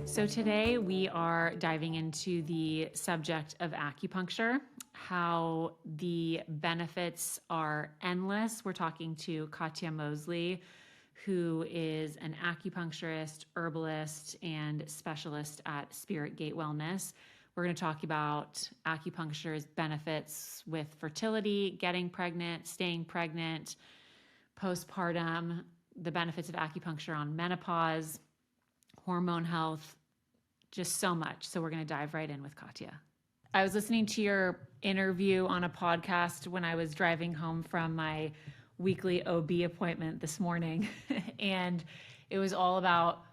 So today we are diving into the subject of acupuncture, how the benefits are endless. We're talking to Katya Mosely, who is an acupuncturist, herbalist, and specialist at Spirit Gate Wellness. We're going to talk about acupuncture's benefits with fertility, getting pregnant, staying pregnant, postpartum, the benefits of acupuncture on menopause, hormone health, just so much. So we're going to dive right in with Katya. I was listening to your interview on a podcast when I was driving home from my weekly OB appointment this morning. And it was all about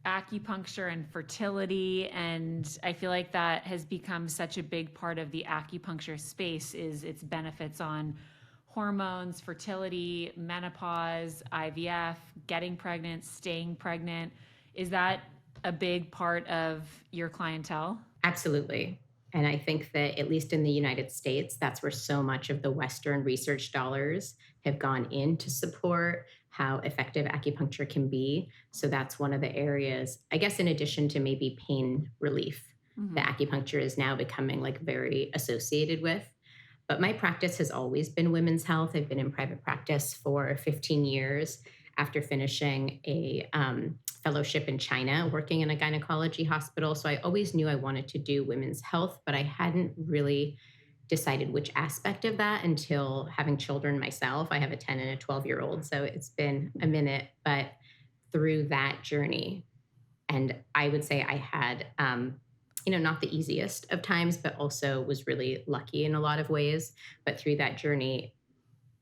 acupuncture and fertility. And I feel like that has become such a big part of the acupuncture space, is its benefits on hormones, fertility, menopause, IVF, getting pregnant, staying pregnant. Is that a big part of your clientele? Absolutely. And I think that, at least in the United States, that's where so much of the Western research dollars have gone in to support how effective acupuncture can be. So that's one of the areas, I guess, in addition to maybe pain relief, that acupuncture is now becoming like very associated with. But my practice has always been women's health. I've been in private practice for 15 years after finishing a fellowship in China, working in a gynecology hospital. So I always knew I wanted to do women's health, but I hadn't really decided which aspect of that until having children myself. I have a 10 and a 12-year-old, so it's been a minute, but through that journey, and I would say I had, not the easiest of times, but also was really lucky in a lot of ways. But through that journey,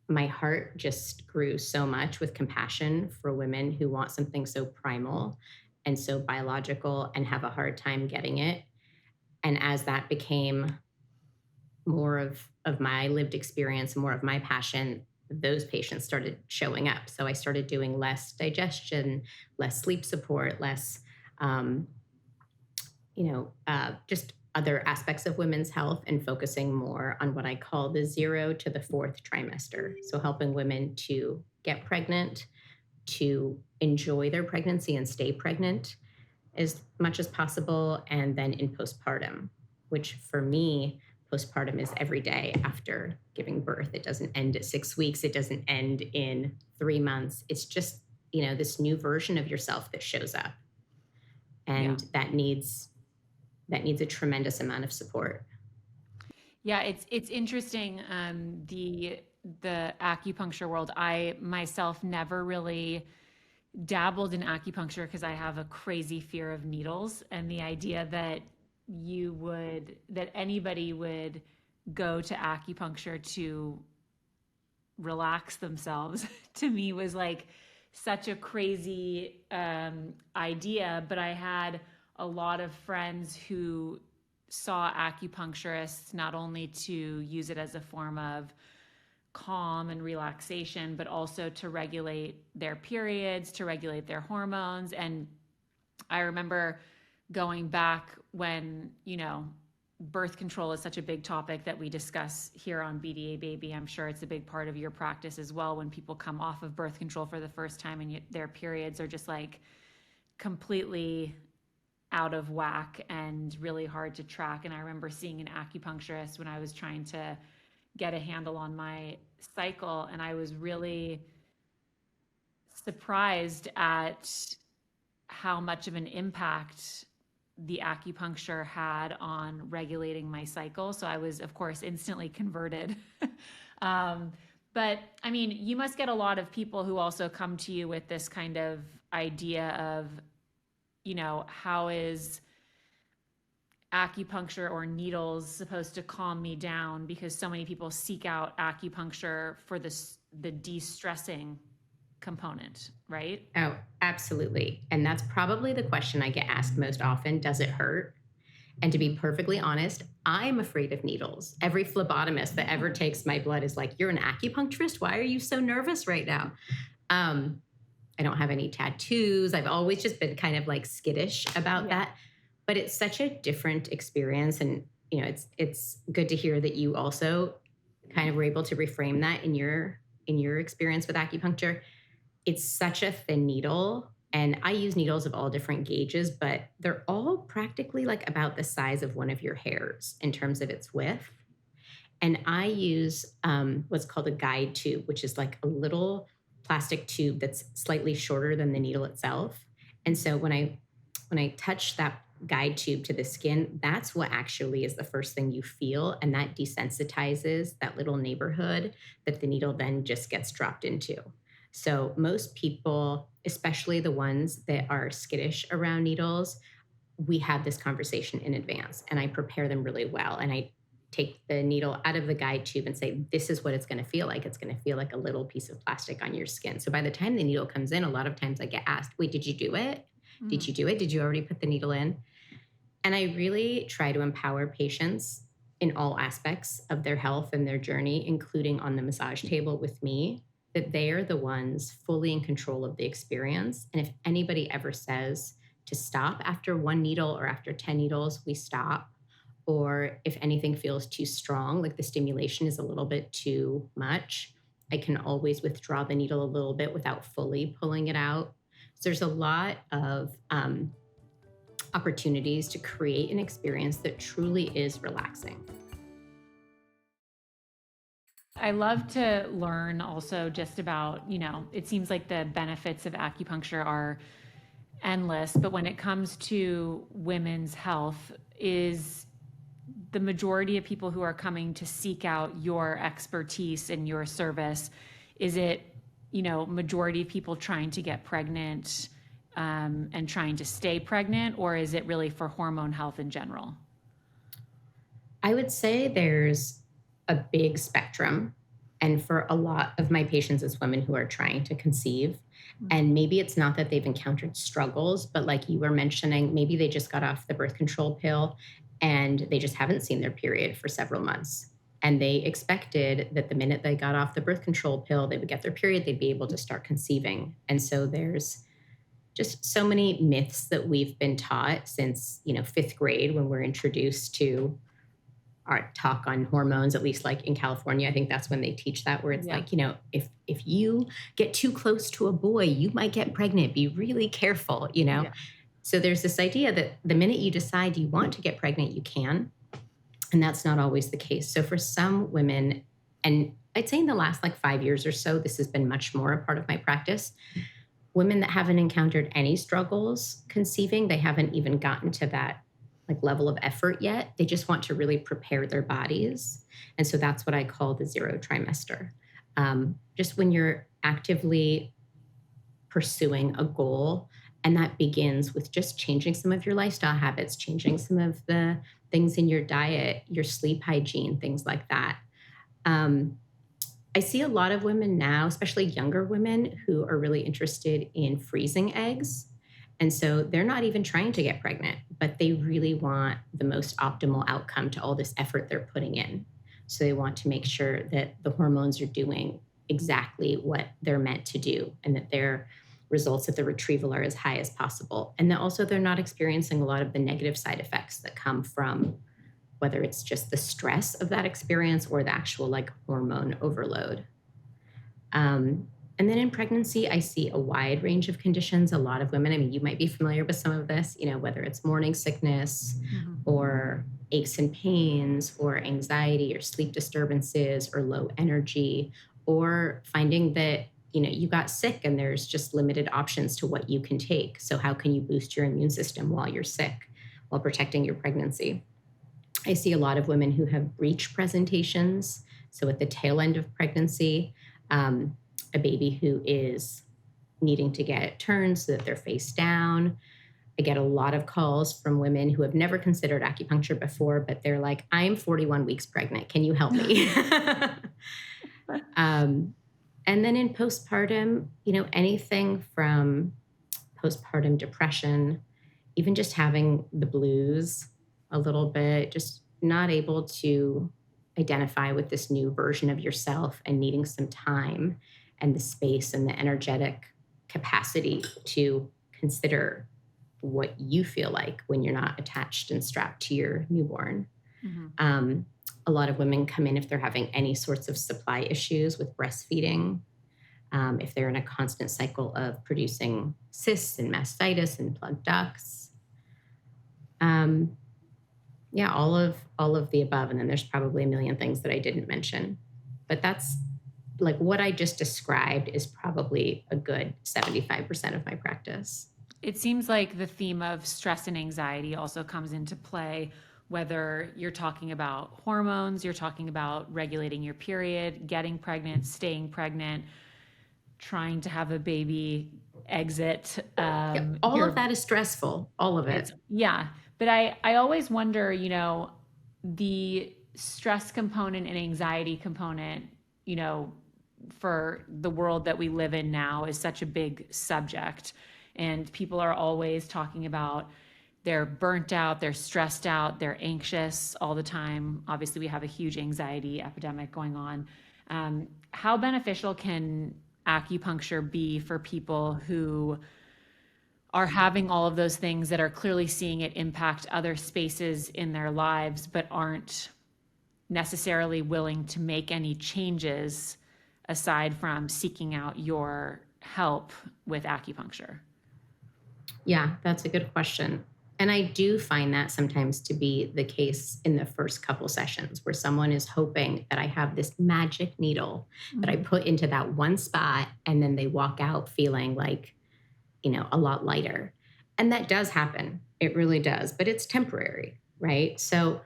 my heart just grew so much with compassion for women who want something so primal and so biological and have a hard time getting it. And as that became more of my lived experience, more of my passion, those patients started showing up. So I started doing less digestion, less sleep support, less, just other aspects of women's health, and focusing more on what I call the 0 to the 4th trimester. So helping women to get pregnant, to enjoy their pregnancy and stay pregnant as much as possible. And then in postpartum, which for me, postpartum is every day after giving birth. It doesn't end at 6 weeks. It doesn't end in 3 months. It's just, this new version of yourself that shows up. And that needs a tremendous amount of support. Yeah, it's interesting. The acupuncture world. I myself never really dabbled in acupuncture because I have a crazy fear of needles, and the idea that anybody would go to acupuncture to relax themselves to me was like such a crazy idea. But I had a lot of friends who saw acupuncturists not only to use it as a form of calm and relaxation, but also to regulate their periods, to regulate their hormones. And I remember going back when, birth control is such a big topic that we discuss here on BDA Baby. I'm sure it's a big part of your practice as well, when people come off of birth control for the first time and their periods are just like completely out of whack and really hard to track. And I remember seeing an acupuncturist when I was trying to get a handle on my cycle, and I was really surprised at how much of an impact the acupuncture had on regulating my cycle. So I was, of course, instantly converted. But I mean, you must get a lot of people who also come to you with this kind of idea of, how is acupuncture or needles supposed to calm me down? Because so many people seek out acupuncture for the de-stressing component, right? Oh, absolutely. And that's probably the question I get asked most often. Does it hurt? And to be perfectly honest, I'm afraid of needles. Every phlebotomist that ever takes my blood is like, "You're an acupuncturist? Why are you so nervous right now?" I don't have any tattoos. I've always just been kind of like skittish about that. But it's such a different experience. And, it's good to hear that you also kind of were able to reframe that in your experience with acupuncture. It's such a thin needle, And I use needles of all different gauges, but they're all practically like about the size of one of your hairs in terms of its width. And I use what's called a guide tube, which is like a little plastic tube that's slightly shorter than the needle itself. And so when I touch that guide tube to the skin, that's what actually is the first thing you feel. And that desensitizes that little neighborhood that the needle then just gets dropped into. So most people, especially the ones that are skittish around needles, we have this conversation in advance and I prepare them really well. And I take the needle out of the guide tube and say, this is what it's going to feel like. It's going to feel like a little piece of plastic on your skin. So by the time the needle comes in, a lot of times I get asked, wait, did you do it? Did you do it? Did you already put the needle in? And I really try to empower patients in all aspects of their health and their journey, including on the massage table with me, that they are the ones fully in control of the experience. And if anybody ever says to stop after one needle or after 10 needles, we stop. Or if anything feels too strong, like the stimulation is a little bit too much, I can always withdraw the needle a little bit without fully pulling it out. So there's a lot of opportunities to create an experience that truly is relaxing. I love to learn also just about, it seems like the benefits of acupuncture are endless, but when it comes to women's health, is the majority of people who are coming to seek out your expertise and your service, is it, majority of people trying to get pregnant and trying to stay pregnant, or is it really for hormone health in general? I would say there's a big spectrum. And for a lot of my patients, it's women who are trying to conceive. And maybe it's not that they've encountered struggles, but like you were mentioning, maybe they just got off the birth control pill and they just haven't seen their period for several months. And they expected that the minute they got off the birth control pill, they would get their period, they'd be able to start conceiving. And so there's just so many myths that we've been taught since, fifth grade when we're introduced to our talk on hormones, at least like in California. I think that's when they teach that, where it's like, if you get too close to a boy, you might get pregnant. Be really careful, Yeah. So there's this idea that the minute you decide you want to get pregnant, you can. And that's not always the case. So for some women, and I'd say in the last like 5 years or so, this has been much more a part of my practice. Women that haven't encountered any struggles conceiving, they haven't even gotten to that like level of effort yet. They just want to really prepare their bodies. And so that's what I call the 0 trimester. Just when you're actively pursuing a goal, and that begins with just changing some of your lifestyle habits, changing some of the things in your diet, your sleep hygiene, things like that. I see a lot of women now, especially younger women, who are really interested in freezing eggs. And so they're not even trying to get pregnant, but they really want the most optimal outcome to all this effort they're putting in. So they want to make sure that the hormones are doing exactly what they're meant to do and that their results at the retrieval are as high as possible. And then also they're not experiencing a lot of the negative side effects that come from whether it's just the stress of that experience or the actual like hormone overload. And then in pregnancy, I see a wide range of conditions. A lot of women, I mean, you might be familiar with some of this, whether it's morning sickness or aches and pains or anxiety or sleep disturbances or low energy, or finding that, you got sick and there's just limited options to what you can take. So how can you boost your immune system while you're sick, while protecting your pregnancy? I see a lot of women who have breech presentations. So at the tail end of pregnancy, a baby who is needing to get turned so that they're face down. I get a lot of calls from women who have never considered acupuncture before, but they're like, I'm 41 weeks pregnant. Can you help me? And then in postpartum, anything from postpartum depression, even just having the blues a little bit, just not able to identify with this new version of yourself and needing some time and the space and the energetic capacity to consider what you feel like when you're not attached and strapped to your newborn. A lot of women come in if they're having any sorts of supply issues with breastfeeding. if they're in a constant cycle of producing cysts and mastitis and plugged ducts. Yeah, all of the above. And then there's probably a million things that I didn't mention. But that's like what I just described is probably a good 75% of my practice. It seems like the theme of stress and anxiety also comes into play, whether you're talking about hormones, you're talking about regulating your period, getting pregnant, staying pregnant, trying to have a baby, exit. Yeah, all of that is stressful, all of it. Yeah. But I always wonder, the stress component and anxiety component, for the world that we live in now is such a big subject. And people are always talking about they're burnt out, they're stressed out, they're anxious all the time. Obviously, we have a huge anxiety epidemic going on. How beneficial can acupuncture be for people who are having all of those things that are clearly seeing it impact other spaces in their lives, but aren't necessarily willing to make any changes aside from seeking out your help with acupuncture? Yeah, that's a good question. And I do find that sometimes to be the case in the first couple sessions where someone is hoping that I have this magic needle that I put into that one spot and then they walk out feeling like, a lot lighter. And that does happen. It really does, but it's temporary, right? So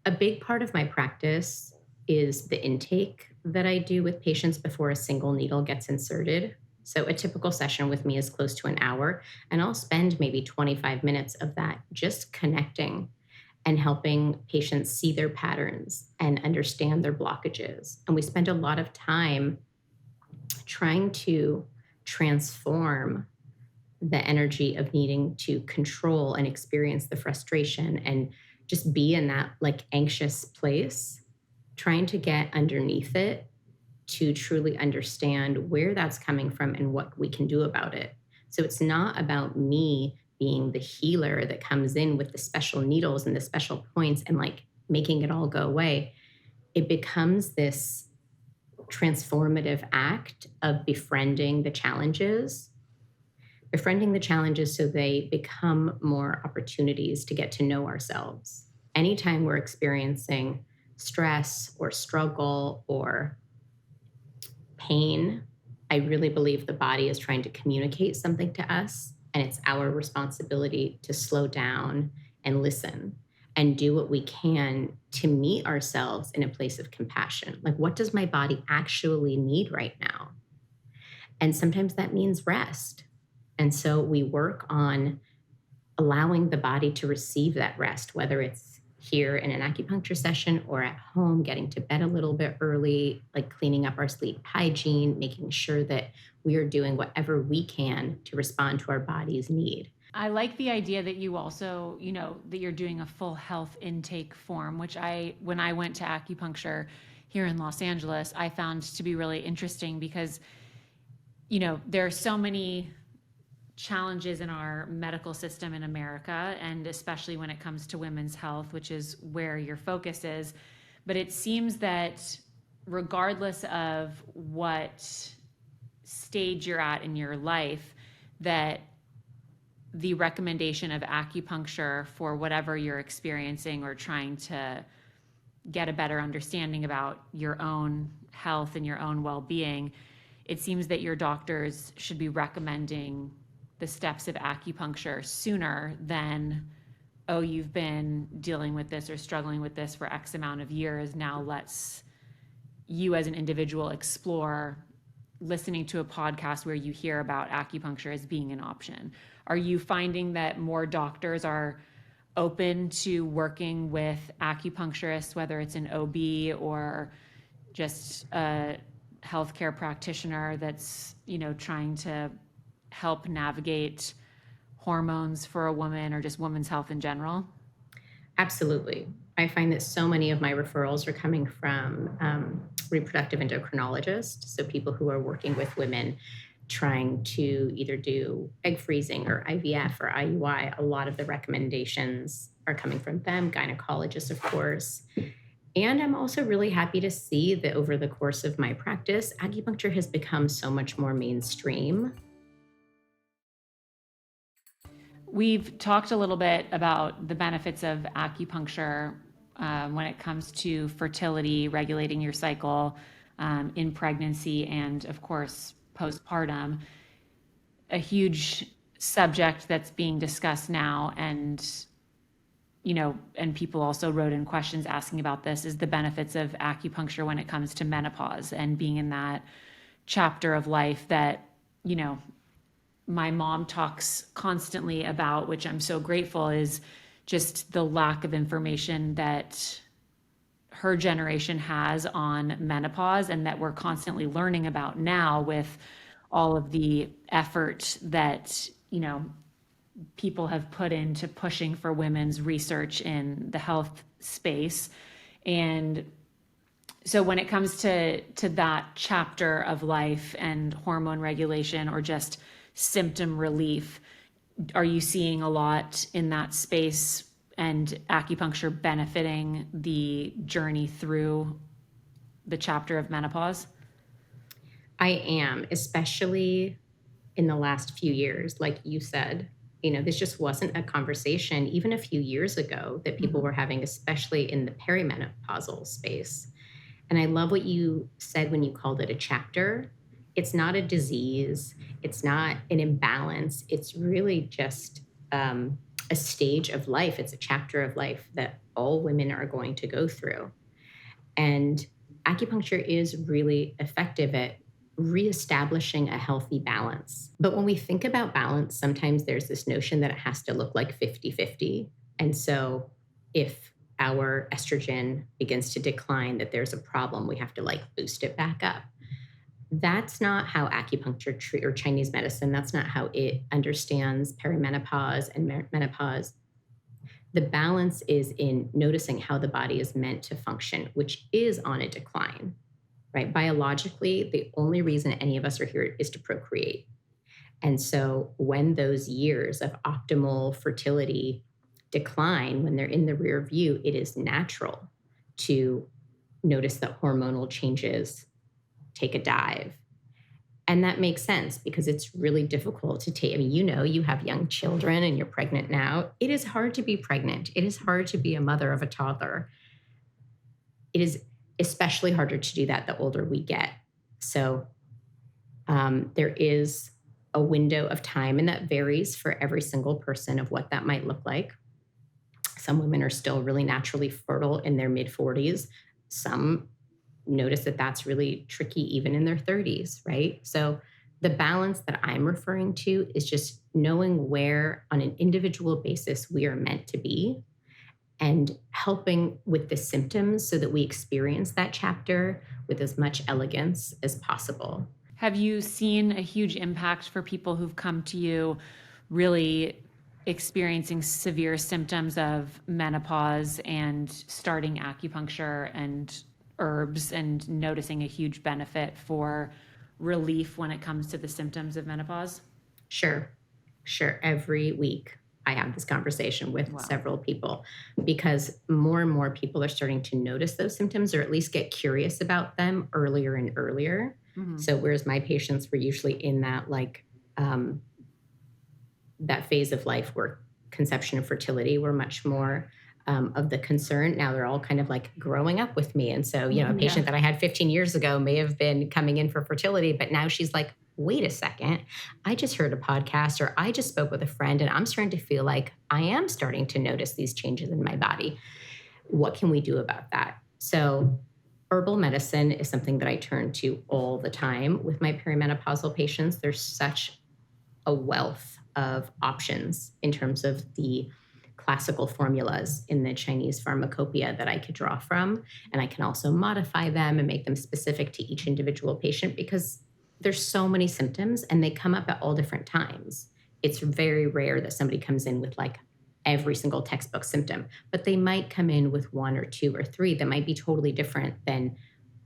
a big part of my practice is the intake that I do with patients before a single needle gets inserted. So a typical session with me is close to an hour, and I'll spend maybe 25 minutes of that just connecting and helping patients see their patterns and understand their blockages. And we spend a lot of time trying to transform the energy of needing to control and experience the frustration and just be in that like anxious place, trying to get underneath it to truly understand where that's coming from and what we can do about it. So it's not about me being the healer that comes in with the special needles and the special points and like making it all go away. It becomes this transformative act of befriending the challenges so they become more opportunities to get to know ourselves. Anytime we're experiencing stress or struggle or pain, I really believe the body is trying to communicate something to us, and it's our responsibility to slow down and listen and do what we can to meet ourselves in a place of compassion. Like, what does my body actually need right now? And sometimes that means rest. And so we work on allowing the body to receive that rest, whether it's here in an acupuncture session or at home, getting to bed a little bit early, like cleaning up our sleep hygiene, making sure that we are doing whatever we can to respond to our body's need. I like the idea that you also, that you're doing a full health intake form, which when I went to acupuncture here in Los Angeles, I found to be really interesting because, there are so many challenges in our medical system in America, and especially when it comes to women's health, which is where your focus is. But it seems that regardless of what stage you're at in your life, that the recommendation of acupuncture for whatever you're experiencing or trying to get a better understanding about your own health and your own well-being, it seems that your doctors should be recommending the steps of acupuncture sooner than, oh, you've been dealing with this or struggling with this for X amount of years. Now let's, you as an individual, explore listening to a podcast where you hear about acupuncture as being an option. Are you finding that more doctors are open to working with acupuncturists, whether it's an OB or just a healthcare practitioner that's, trying to help navigate hormones for a woman or just women's health in general? Absolutely. I find that so many of my referrals are coming from reproductive endocrinologists, so people who are working with women trying to either do egg freezing or IVF or IUI. A lot of the recommendations are coming from them, gynecologists, of course. And I'm also really happy to see that over the course of my practice, acupuncture has become so much more mainstream. We've talked a little bit about the benefits of acupuncture when it comes to fertility, regulating your cycle in pregnancy, and of course, postpartum. A huge subject that's being discussed now, and and people also wrote in questions asking about this, is the benefits of acupuncture when it comes to menopause and being in that chapter of life that, you know, my mom talks constantly about, which I'm so grateful, is just the lack of information that her generation has on menopause and that we're constantly learning about now with all of the effort that, people have put into pushing for women's research in the health space. And so when it comes to that chapter of life and hormone regulation or just symptom relief, are you seeing a lot in that space and acupuncture benefiting the journey through the chapter of menopause? I am, especially in the last few years, like you said. This just wasn't a conversation even a few years ago that people Mm-hmm. were having, especially in the perimenopausal space. And I love what you said when you called it a chapter. It's not a disease, it's not an imbalance. It's really just a stage of life. It's a chapter of life that all women are going to go through. And acupuncture is really effective at reestablishing a healthy balance. But when we think about balance, sometimes there's this notion that it has to look like 50-50. And so if our estrogen begins to decline, that there's a problem, we have to like boost it back up. That's not how acupuncture or Chinese medicine, that's not how it understands perimenopause and menopause. The balance is in noticing how the body is meant to function, which is on a decline, right? Biologically, the only reason any of us are here is to procreate. And so when those years of optimal fertility decline, when they're in the rear view, it is natural to notice that hormonal changes take a dive. And that makes sense because it's really difficult to take. I mean, you have young children and you're pregnant now. It is hard to be pregnant. It is hard to be a mother of a toddler. It is especially harder to do that the older we get. So there is a window of time, and that varies for every single person of what that might look like. Some women are still really naturally fertile in their mid 40s. Some notice that that's really tricky even in their 30s, right? So the balance that I'm referring to is just knowing where on an individual basis we are meant to be and helping with the symptoms so that we experience that chapter with as much elegance as possible. Have you seen a huge impact for people who've come to you really experiencing severe symptoms of menopause and starting acupuncture and herbs and noticing a huge benefit for relief when it comes to the symptoms of menopause? Sure, sure. Every week I have this conversation with Wow. several people because more and more people are starting to notice those symptoms or at least get curious about them earlier and earlier. Mm-hmm. So whereas my patients were usually in that um, that phase of life where conception and fertility were much more of the concern. Now they're all kind of like growing up with me. And so, a Yeah. patient that I had 15 years ago may have been coming in for fertility, but now she's like, wait a second, I just heard a podcast or I just spoke with a friend and I'm starting to feel like I am starting to notice these changes in my body. What can we do about that? So, herbal medicine is something that I turn to all the time with my perimenopausal patients. There's such a wealth of options in terms of the classical formulas in the Chinese pharmacopoeia that I could draw from. And I can also modify them and make them specific to each individual patient because there's so many symptoms and they come up at all different times. It's very rare that somebody comes in with like every single textbook symptom, but they might come in with one or two or three that might be totally different than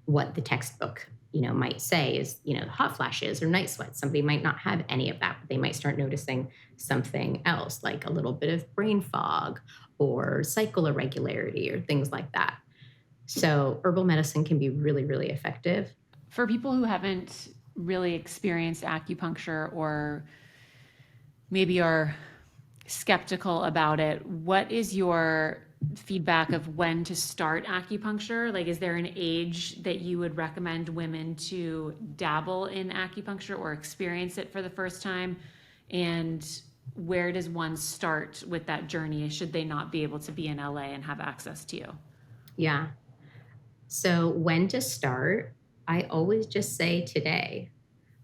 what the textbook might say is hot flashes or night sweats. Somebody might not have any of that, but they might start noticing something else like a little bit of brain fog or cycle irregularity or things like that. So herbal medicine can be really, really effective. For people who haven't really experienced acupuncture or maybe are skeptical about it, what is your feedback of when to start acupuncture? Like, is there an age that you would recommend women to dabble in acupuncture or experience it for the first time? And where does one start with that journey? Should they not be able to be in LA and have access to you? Yeah. So when to start, I always just say today,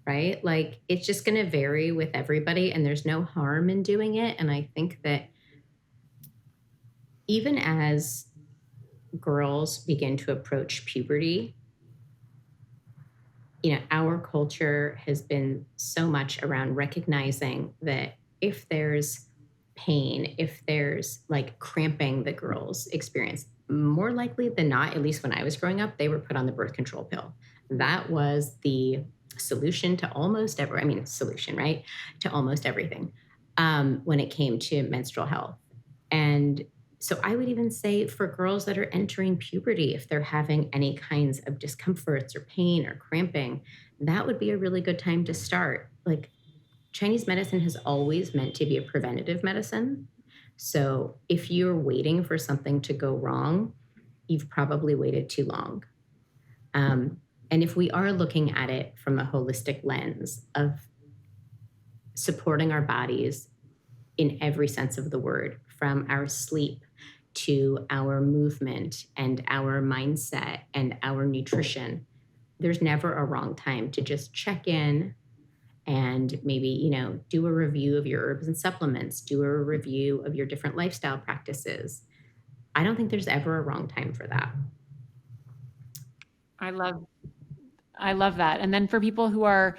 right? Like it's just going to vary with everybody and there's no harm in doing it. And I think that even as girls begin to approach puberty, our culture has been so much around recognizing that if there's pain, if there's like cramping that girls experience, more likely than not, at least when I was growing up, they were put on the birth control pill. That was the solution to almost every, I mean, solution, right? To almost everything when it came to menstrual health. And so I would even say for girls that are entering puberty, if they're having any kinds of discomforts or pain or cramping, that would be a really good time to start. Like Chinese medicine has always meant to be a preventative medicine. So if you're waiting for something to go wrong, you've probably waited too long. And if we are looking at it from a holistic lens of supporting our bodies in every sense of the word, from our sleep to our movement and our mindset and our nutrition, there's never a wrong time to just check in and maybe, do a review of your herbs and supplements, do a review of your different lifestyle practices. I don't think there's ever a wrong time for that. I love I love that. And then for people who are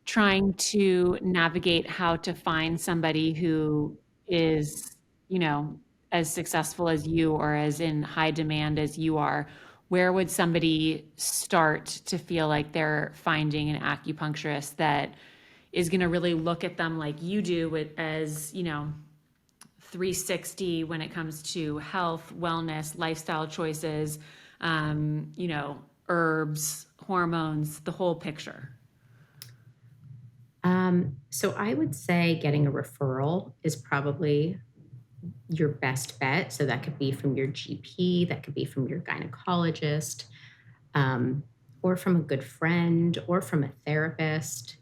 trying to navigate how to find somebody who is, you know, as successful as you or as in high demand as you are, where would somebody start to feel like they're finding an acupuncturist that is going to really look at them like you do it as, 360 when it comes to health, wellness, lifestyle choices, herbs, hormones, the whole picture? So I would say getting a referral is probably your best bet. So that could be from your GP, that could be from your gynecologist, or from a good friend, or from a therapist.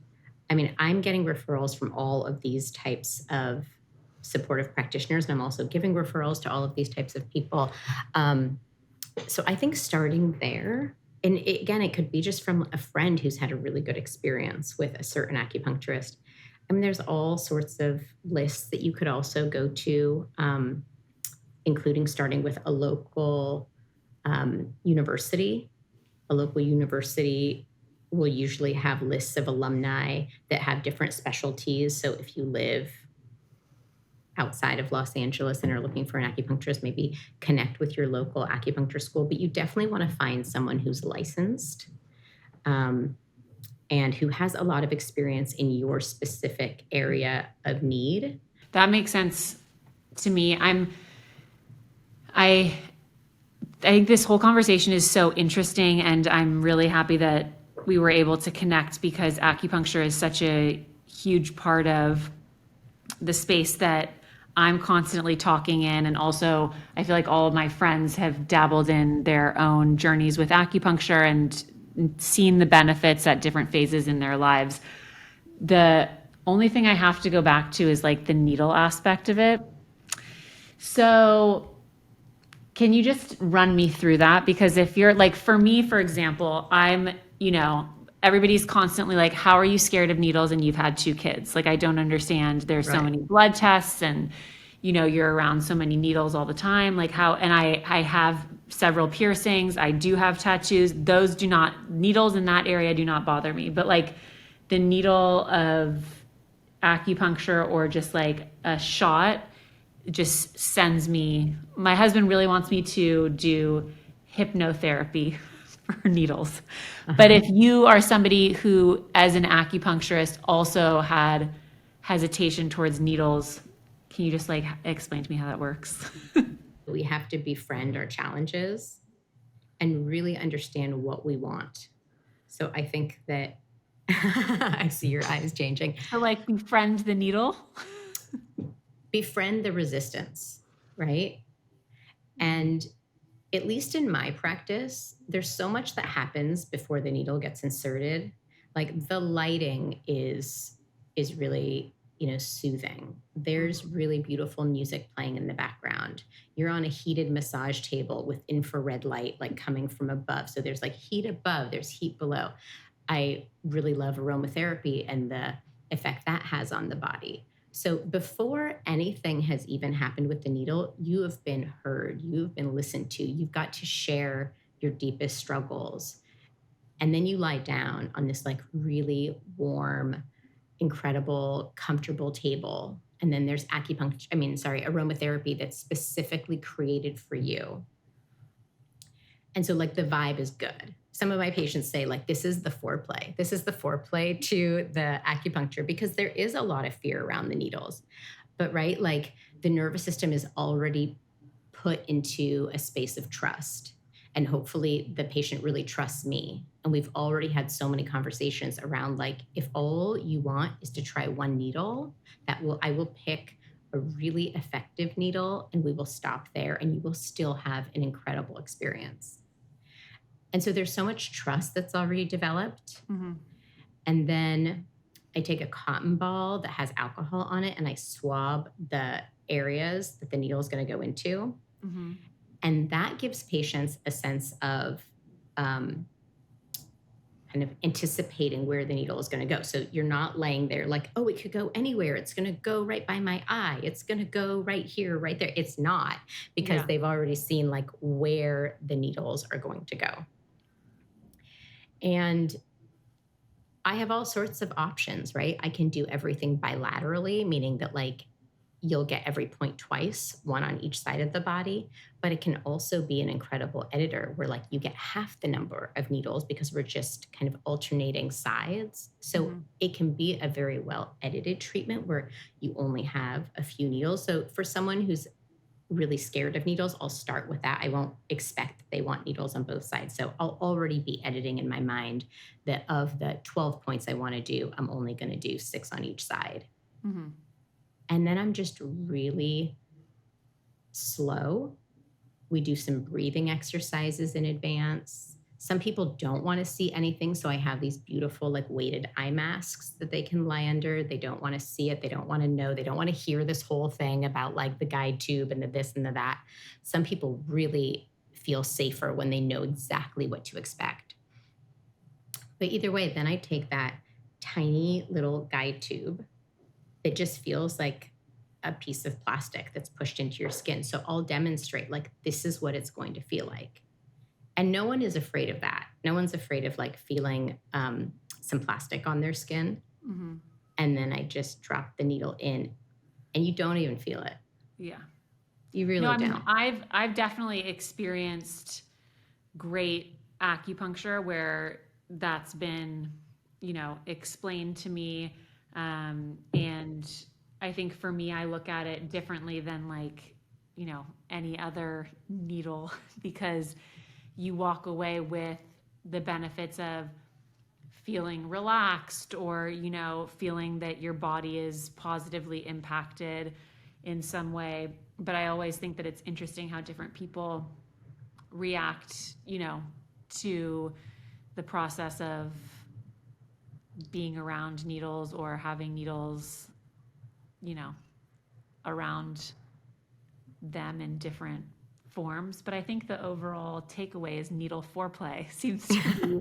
I mean, I'm getting referrals from all of these types of supportive practitioners, and I'm also giving referrals to all of these types of people. So I think starting there, and again, it could be just from a friend who's had a really good experience with a certain acupuncturist. I mean, there's all sorts of lists that you could also go to, including starting with a local university. A local university will usually have lists of alumni that have different specialties. So if you live outside of Los Angeles and are looking for an acupuncturist, maybe connect with your local acupuncture school. But you definitely want to find someone who's licensed and who has a lot of experience in your specific area of need. That makes sense to me. I think this whole conversation is so interesting, and I'm really happy that we were able to connect because acupuncture is such a huge part of the space that I'm constantly talking in. And also, I feel like all of my friends have dabbled in their own journeys with acupuncture and seen the benefits at different phases in their lives. The only thing I have to go back to is like the needle aspect of it. So, can you just run me through that? Because if you're like, for me, for example, everybody's constantly like, how are you scared of needles and you've had two kids? Like, I don't understand. There's so Right. many blood tests and, you're around so many needles all the time. Like, and I have several piercings. I do have tattoos. Needles in that area do not bother me. But like the needle of acupuncture or just like a shot just sends me. My husband really wants me to do hypnotherapy for needles. But if you are somebody who, as an acupuncturist, also had hesitation towards needles, can you just like explain to me how that works? We have to befriend our challenges. and really understand what we want. So I think that I see your eyes changing. So like befriend the needle. Befriend the resistance, right? And at least in my practice, there's so much that happens before the needle gets inserted. Like the lighting is really, soothing. There's really beautiful music playing in the background. You're on a heated massage table with infrared light like coming from above. So there's like heat above, there's heat below. I really love aromatherapy and the effect that has on the body. So before anything has even happened with the needle, you have been heard, you've been listened to, you've got to share your deepest struggles. And then you lie down on this like really warm, incredible, comfortable table. And then there's aromatherapy that's specifically created for you. And so like the vibe is good. Some of my patients say like, this is the foreplay. This is the foreplay to the acupuncture, because there is a lot of fear around the needles. But right, like the nervous system is already put into a space of trust. And hopefully the patient really trusts me. And we've already had so many conversations around like, if all you want is to try one needle, I will pick a really effective needle and we will stop there and you will still have an incredible experience. And so there's so much trust that's already developed. Mm-hmm. And then I take a cotton ball that has alcohol on it and I swab the areas that the needle is going to go into. Mm-hmm. And that gives patients a sense of kind of anticipating where the needle is going to go. So you're not laying there like, oh, it could go anywhere. It's going to go right by my eye. It's going to go right here, right there. It's not, because they've already seen like where the needles are going to go. And I have all sorts of options, right? I can do everything bilaterally, meaning that like you'll get every point twice, one on each side of the body, but it can also be an incredible editor where like you get half the number of needles because we're just kind of alternating sides. So it can be a very well edited treatment where you only have a few needles. So for someone who's really scared of needles, I'll start with that. I won't expect that they want needles on both sides. So I'll already be editing in my mind that of the 12 points I want to do, I'm only going to do 6 on each side. Mm-hmm. And then I'm just really slow. We do some breathing exercises in advance. Some people don't want to see anything. So I have these beautiful like weighted eye masks that they can lie under. They don't want to see it. They don't want to know. They don't want to hear this whole thing about like the guide tube and the this and the that. Some people really feel safer when they know exactly what to expect. But either way, then I take that tiny little guide tube that just feels like a piece of plastic that's pushed into your skin. So I'll demonstrate like, this is what it's going to feel like. And no one is afraid of that. No one's afraid of like feeling some plastic on their skin. Mm-hmm. And then I just drop the needle in and you don't even feel it. Yeah. You really don't. I've definitely experienced great acupuncture where that's been, explained to me. And I think for me, I look at it differently than like, any other needle, because you walk away with the benefits of feeling relaxed or, feeling that your body is positively impacted in some way. But I always think that it's interesting how different people react, to the process of being around needles or having needles, around them in different forms. But I think the overall takeaway is needle foreplay seems to be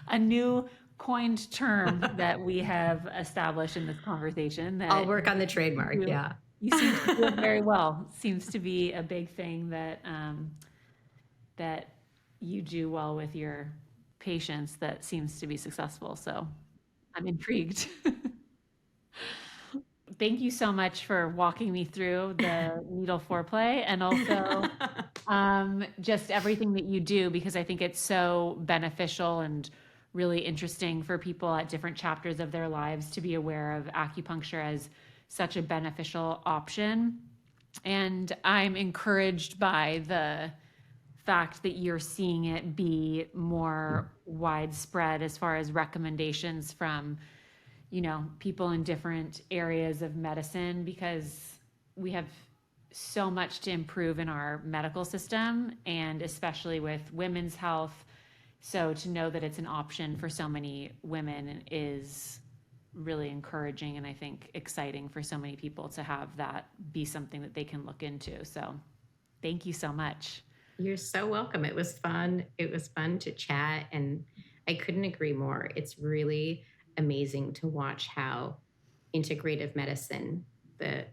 a new coined term that we have established in this conversation. That I'll work on the trademark. Yeah. You seem to do it very well. Seems to be a big thing that that you do well with your patients that seems to be successful. So I'm intrigued. Thank you so much for walking me through the needle foreplay and also just everything that you do, because I think it's so beneficial and really interesting for people at different chapters of their lives to be aware of acupuncture as such a beneficial option. And I'm encouraged by the fact that you're seeing it be more widespread as far as recommendations from, people in different areas of medicine, because we have so much to improve in our medical system, and especially with women's health. So to know that it's an option for so many women is really encouraging, and I think exciting for so many people to have that be something that they can look into. So thank you so much. You're so welcome. It was fun. It was fun to chat, and I couldn't agree more. It's really amazing to watch how integrative medicine, the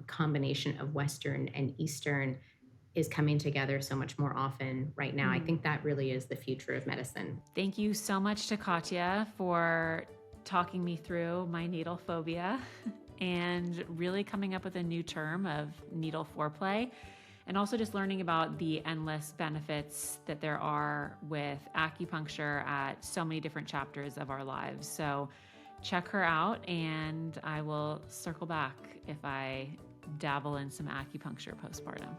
combination of Western and Eastern, is coming together so much more often right now. I think that really is the future of medicine. Thank you so much to Katya for talking me through my needle phobia and really coming up with a new term of needle foreplay, and also just learning about the endless benefits that there are with acupuncture at so many different chapters of our lives. So check her out, and I will circle back if I dabble in some acupuncture postpartum.